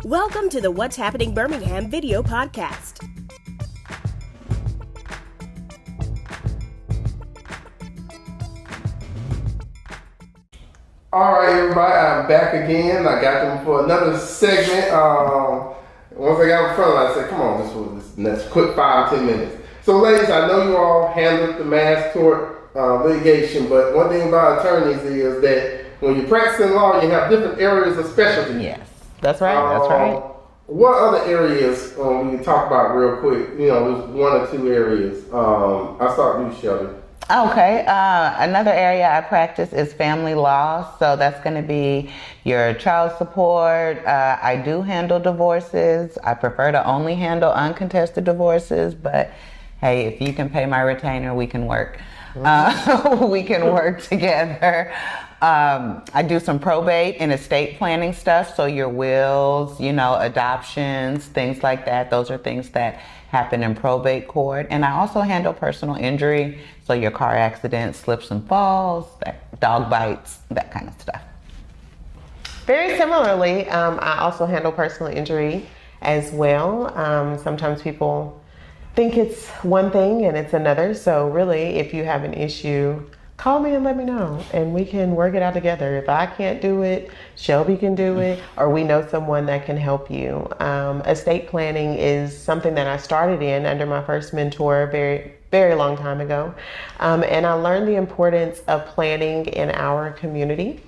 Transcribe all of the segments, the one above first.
Welcome to the What's Happening Birmingham video podcast. All right, everybody, I'm back again. I got them for another segment. Once I got in front of them, I said, come on, this was next quick 5 or 10 minutes. So, ladies, I know you all handled the mass tort litigation, but one thing about attorneys is that when you're practicing law, you have different areas of specialty. Yes, that's right, that's right. What other areas we can talk about real quick? You know, there's 1 or 2 areas. I'll start with you, Shelby. Okay, another area I practice is family law. So that's going to be your child support. I do handle divorces. I prefer to only handle uncontested divorces, but hey, if you can pay my retainer, we can work. We can work together. I do some probate and estate planning stuff. So your wills, you know, adoptions, things like that. Those are things that happen in probate court. And I also handle personal injury. So your car accidents, slips and falls, dog bites, that kind of stuff. Very similarly, I also handle personal injury as well. Sometimes people think it's one thing and it's another. So really, if you have an issue, call me and let me know, and we can work it out together. If I can't do it, Shelby can do it, or we know someone that can help you. Estate planning is something that I started in under my first mentor very long time ago. And I learned the importance of planning in our community,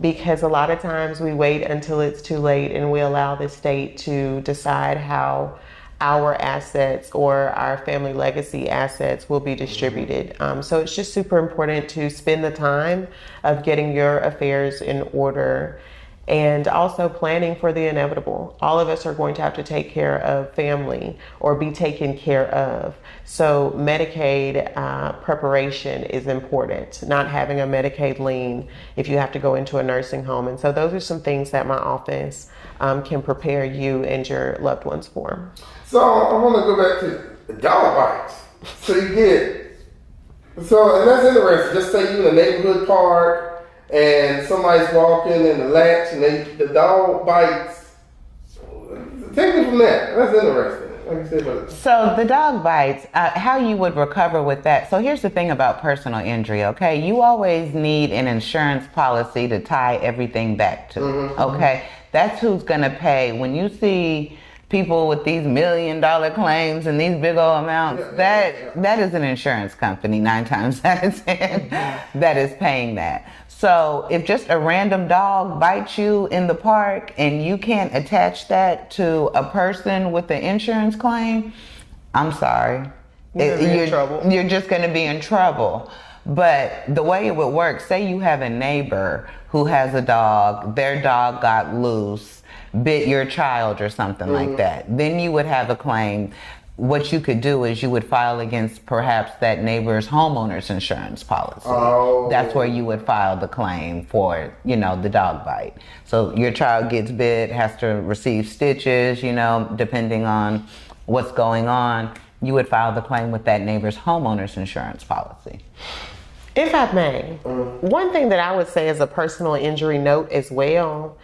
because a lot of times we wait until it's too late and we allow the state to decide how our assets or our family legacy assets will be distributed. So it's just super important to spend the time of getting your affairs in order and also planning for the inevitable. All of us are going to have to take care of family or be taken care of. So Medicaid preparation is important, not having a Medicaid lien if you have to go into a nursing home. And so those are some things that my office can prepare you and your loved ones for. So I want to go back to the dog bites. So you get, and that's interesting. Just say you're in a neighborhood park and somebody's walking in the latch and the dog bites. Take me from that. That's interesting. Like you said, so the dog bites, how you would recover with that. So here's the thing about personal injury, okay? You always need an insurance policy to tie everything back to, okay? That's who's gonna pay. When you see people with these $1 million claims and these big old amounts, that is an insurance company 9 times out of 10 that is paying that. So if just a random dog bites you in the park and you can't attach that to a person with an insurance claim, I'm sorry. You're in trouble. You're just going to be in trouble. But the way it would work, say you have a neighbor who has a dog, their dog got loose, bit your child or something like that, then you would have a claim. What you could do is you would file against perhaps that neighbor's homeowner's insurance policy. That's where you would file the claim for, you know, the dog bite. So your child gets bit, has to receive stitches, you know, depending on what's going on, you would file the claim with that neighbor's homeowner's insurance policy. If I may, one thing that I would say as a personal injury note as well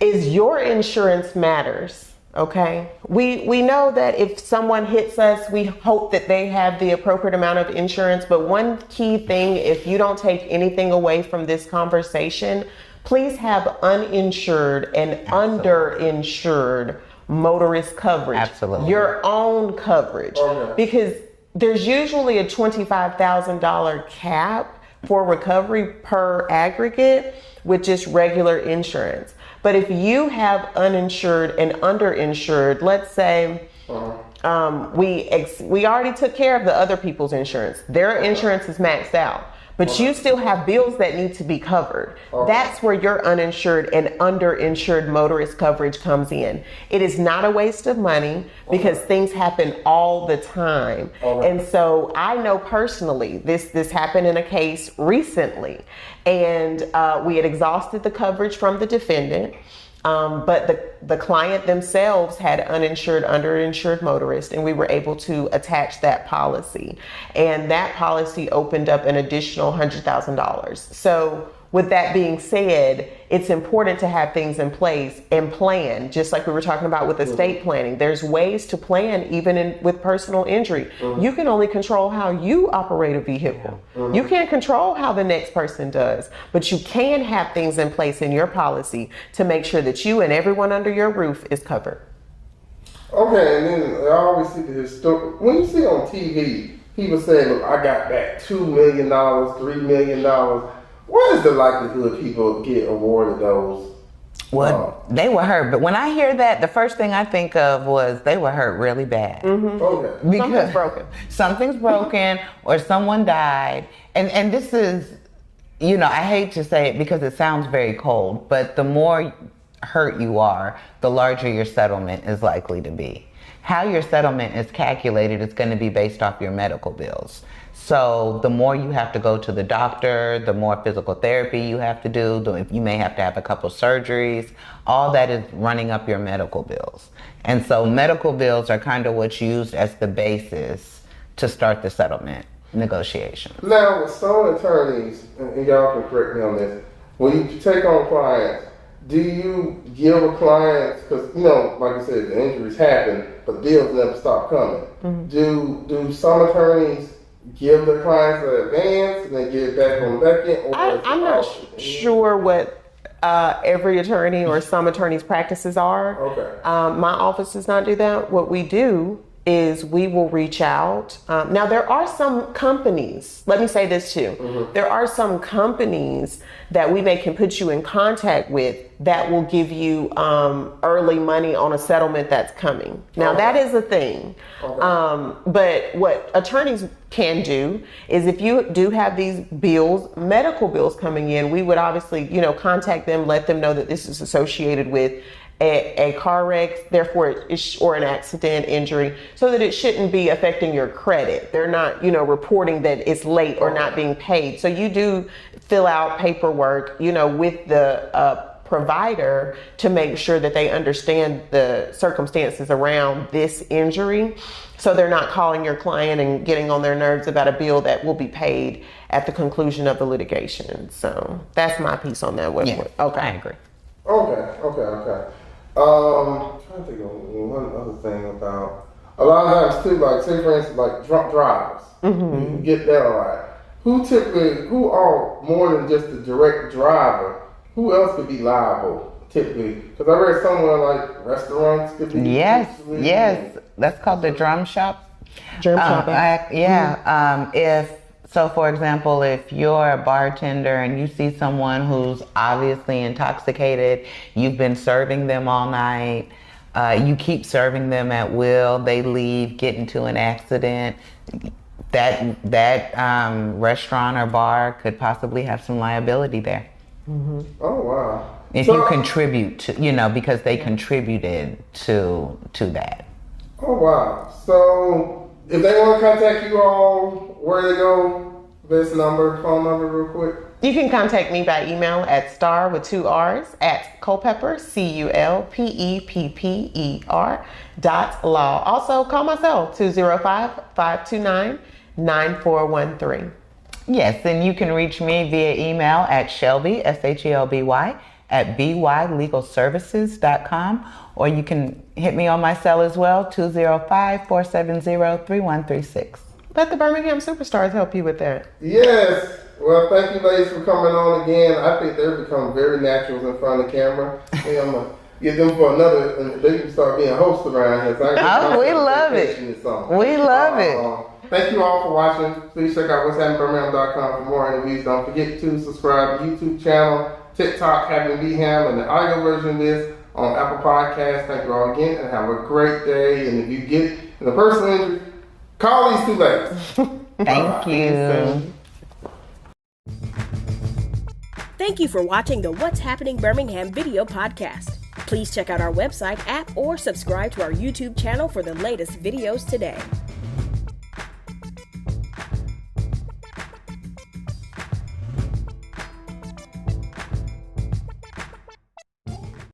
is your insurance matters, okay? We know that if someone hits us, we hope that they have the appropriate amount of insurance, but one key thing, if you don't take anything away from this conversation, please have uninsured and underinsured motorist coverage. Absolutely. Your own coverage. Because there's usually a $25,000 cap for recovery per aggregate with just regular insurance. But if you have uninsured and underinsured, let's say we already took care of the other people's insurance. Their insurance is maxed out, but you still have bills that need to be covered. That's where your uninsured and underinsured motorist coverage comes in. It is not a waste of money because things happen all the time. And so I know personally, this happened in a case recently, and we had exhausted the coverage from the defendant. But the client themselves had uninsured, underinsured motorists, and we were able to attach that policy. And that policy opened up an additional $100,000. So with that being said, it's important to have things in place and plan, just like we were talking about with estate planning. There's ways to plan even with personal injury. You can only control how you operate a vehicle. You can't control how the next person does, but you can have things in place in your policy to make sure that you and everyone under your roof is covered. Okay, and then I always see the historic. When you see on TV, people say, "Look, I got back $2 million, $3 million." What is the likelihood people get awarded those? Well, they were hurt, but when I hear that, the first thing I think of was they were hurt really bad. Okay. Because Something's broken. Something's broken, or someone died, and this is, you know, I hate to say it because it sounds very cold, but the more hurt you are, the larger your settlement is likely to be. How your settlement is calculated is going to be based off your medical bills. So the more you have to go to the doctor, the more physical therapy you have to do, you may have to have a couple surgeries, all that is running up your medical bills. And so medical bills are kind of what's used as the basis to start the settlement negotiation. Now, with some attorneys, and y'all can correct me on this, when you take on clients, do you give a client, because, you know, like I said, the injuries happen, but bills never stop coming. Do some attorneys give their clients an advance and then get it back on the back end? I'm not sure what every attorney or some attorneys' practices are. Okay. My office does not do that. What we do is we will reach out. Now, there are some companies, let me say this too. There are some companies that we can put you in contact with that will give you early money on a settlement that's coming. Now, that is a thing. But what attorneys can do is, if you do have these bills, medical bills coming in, we would obviously, contact them, let them know that this is associated with a car wreck, therefore, or an accident, injury, so that it shouldn't be affecting your credit. They're not, reporting that it's late or not being paid. So you do fill out paperwork, with the provider to make sure that they understand the circumstances around this injury. So they're not calling your client and getting on their nerves about a bill that will be paid at the conclusion of the litigation. So that's my piece on that. Yeah, okay. I agree. Okay. I'm trying to think of one other thing about a lot of times too, like say for instance, like drunk drivers. You get that a lot. Who are more than just the direct driver? Who else could be liable typically? Because I read somewhere like restaurants could be. Yes. That's called the drum shop. Drum shop. So, for example, if you're a bartender and you see someone who's obviously intoxicated, you've been serving them all night, you keep serving them at will, they leave, get into an accident, that restaurant or bar could possibly have some liability there. Oh, wow. If you contribute to, because they contributed to that. Oh, wow. So if they want to contact you all, where they go? This number, phone number real quick. You can contact me by email at Starr with 2 R's at Culpepper, CULPEPPER .law. Also call my cell 205-529-9413. Yes, and you can reach me via email at Shelby, SHELBY, at bylegalservices.com, or you can hit me on my cell as well, 205-470-3136. Let the Birmingham Superstars help you with that. Yes. Well, thank you ladies for coming on again. I think they've become very naturals in front of the camera. And I'm going to get them for another, they can start being hosts around here. So we love it. We love it. Thank you all for watching. Please check out what'shappenedbirmingham.com for more interviews. Don't forget to subscribe to the YouTube channel, TikTok, Having Beham, and the audio version of this on Apple Podcasts. Thank you all again, and have a great day. And if you get in the personal injury, call these two ladies. Thank you. Thank you for watching the What's Happening Birmingham video podcast. Please check out our website, app, or subscribe to our YouTube channel for the latest videos today.